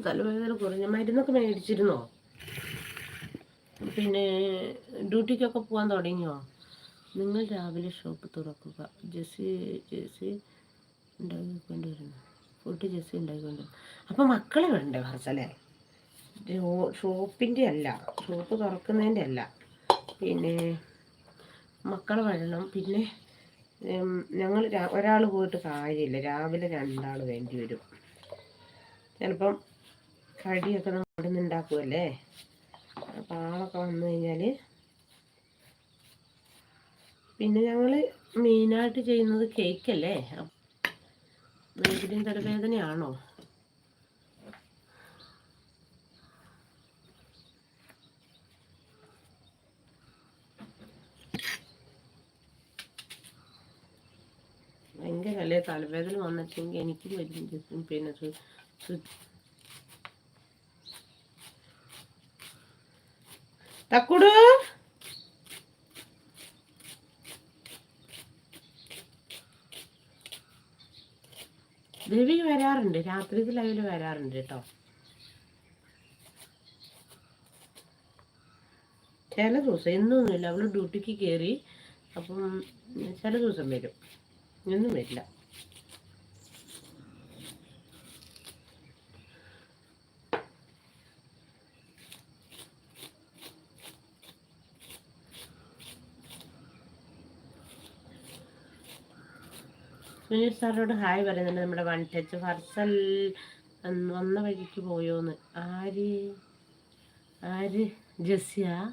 തലവേദന കുറഞ്ഞ മരുന്നൊക്കെ മേടിച്ചിരുന്നോ? പിന്നെ ഡ്യൂട്ടിക്കൊക്കെ പോകാൻ തുടങ്ങിയോ? നിങ്ങൾ രാവിലെ ഷോപ്പ് തുറക്കുക. ജെസ്സി ഉണ്ടാക്കിക്കൊണ്ടിരുന്നു. ഫുഡ് ജെസ്സി ഉണ്ടാക്കിക്കൊണ്ടിരുന്നു. അപ്പം മക്കളെ വേണ്ടേ ഫർസലെ? ഷോപ്പിൻ്റെ അല്ല, ഷോപ്പ് തുറക്കുന്നതിൻ്റെ അല്ല, പിന്നെ മക്കളെ വേണം. പിന്നെ ഞങ്ങൾ ഒരാൾ പോയിട്ട് കാര്യമില്ല, രാവിലെ 2 ആൾ വേണ്ടി വരും. ചിലപ്പം കടിയൊക്കെ നമ്മൾ ഇവിടെ നിന്ന് ഉണ്ടാക്കുമല്ലേ, അപ്പോൾ ആളൊക്കെ വന്നു കഴിഞ്ഞാൽ. പിന്നെ ഞങ്ങൾ മെയിനായിട്ട് ചെയ്യുന്നത് കേക്കല്ലേ. മൈഗ്രെയിൻ തലവേദനയാണോ? ഭയങ്കര അല്ലേ തലവേദന വന്നിട്ടെങ്കിൽ എനിക്കും വരും. പിന്നെ തക്കുടു ദേവി വരാറുണ്ട്, രാത്രി ലൈവില് വരാറുണ്ട് കേട്ടോ. ചില ദിവസം എന്നൊന്നുമില്ല, അവള് ഡ്യൂട്ടിക്ക് കയറി. അപ്പം ചില ദിവസം വരും, എന്നും വരില്ല. സുനിൽ സാറിനോട് ഹായ് പറയുന്നുണ്ട്. നമ്മുടെ വൺ ടച്ച് ഫർസൽ വന്ന വഴിക്ക് പോയോന്ന്. ആര് ജെസ്സിയും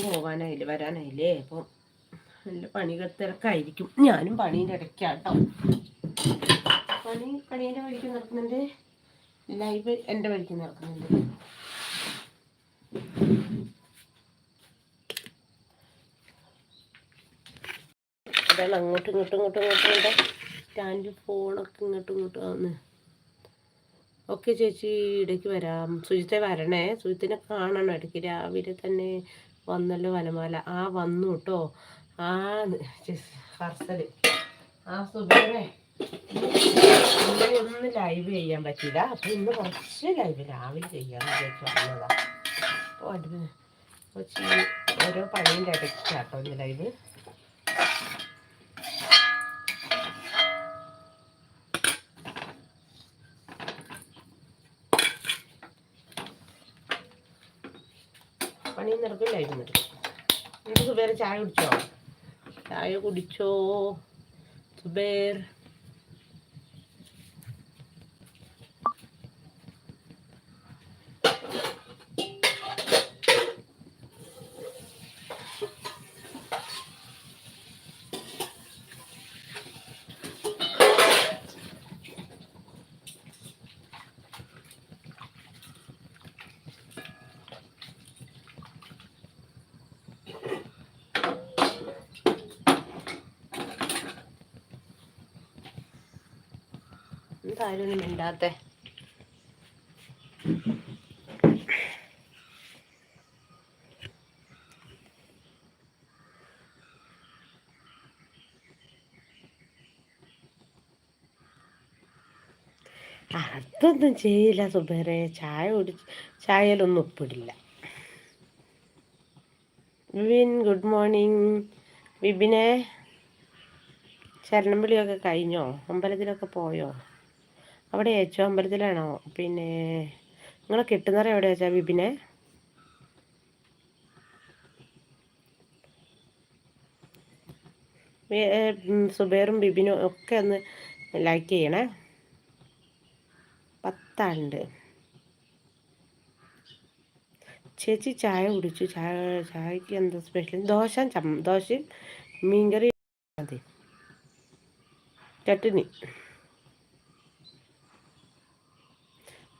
പോകാനായില്ലേ, വരാനായില്ലേ. അപ്പം നല്ല പണികൾ തിരക്കായിരിക്കും. ഞാനും പണീൻ്റെ ഇടയ്ക്കാട്ടോ. പണീൻ്റെ വഴിക്ക് നടക്കുന്നുണ്ട്, ലൈവ് എൻ്റെ വഴിക്ക് നടക്കുന്നുണ്ട്. അതാണ് അങ്ങോട്ടും സ്റ്റാൻഡ് ഫോണൊക്കെ ഇങ്ങോട്ടും വന്ന്. ഓക്കെ ചേച്ചി, ഇടയ്ക്ക് വരാം. സുജിത്തെ വരണേ, സുജിത്തിനെ കാണണം ഇടയ്ക്ക്. രാവിലെ തന്നെ വന്നല്ലോ വനമാല. വന്നു കേട്ടോ. ഫർസൽ സുബേറെ ഇന്നലെ ഒന്നും ലൈവ് ചെയ്യാൻ പറ്റില്ല. അപ്പം ഇന്ന് കുറച്ച് ലൈവ് രാവിലെ ചെയ്യാമെന്ന് വിചാരിച്ചു വന്നതാ. അപ്പോൾ ഓരോ പണീൻ്റെ ഇടയ്ക്കാട്ടോ ഇന്ന് ലൈവ്. പണി നടക്കും, ലൈവ് നടക്കും. എന്നിട്ട് സുബേർ ചായ കുടിച്ചോ? സുബേർ എന്തായാലും മിണ്ടാത്തെ. അതൊന്നും ചെയ്യില്ല സുബേറെ. ചായയിലൊന്നും ഉപ്പിടില്ല. Vipin good morning. വിപിനെ ശരണം വിളിയൊക്കെ കഴിഞ്ഞോ? അമ്പലത്തിലൊക്കെ പോയോ? അവിടെ അയച്ചോ? അമ്പലത്തിലാണോ? പിന്നെ നിങ്ങളെ കെട്ടുന്നറ എവിടെ വെച്ചാൽ വിപിനെ? സുബേറും ബിബിനും ഒക്കെ ഒന്ന് ലൈക്ക് ചെയ്യണേ. 10 ആളുണ്ട്. ചേച്ചി ചായ കുടിച്ചു. ചായക്ക് എന്താ സ്പെഷ്യൽ? ദോശയും മീൻകറി മതി, ചട്നി.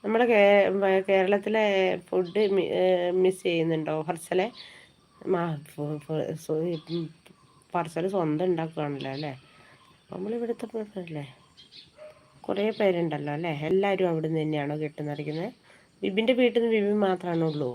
നമ്മുടെ കേരളത്തിലെ ഫുഡ് മിസ് ചെയ്യുന്നുണ്ടോ ഫർസലെ? ഫർസൽ സ്വന്തം ഉണ്ടാക്കുകയാണല്ലോ അല്ലേ? നമ്മളിവിടുത്തെ അല്ലേ, കുറേ പേരുണ്ടല്ലോ അല്ലേ? എല്ലാവരും അവിടെ നിന്ന് തന്നെയാണോ കെട്ടുന്നറിക്കുന്നത്? ബിബിൻ്റെ വീട്ടിൽ നിന്ന് ബിബി മാത്രമാണുള്ളൂ.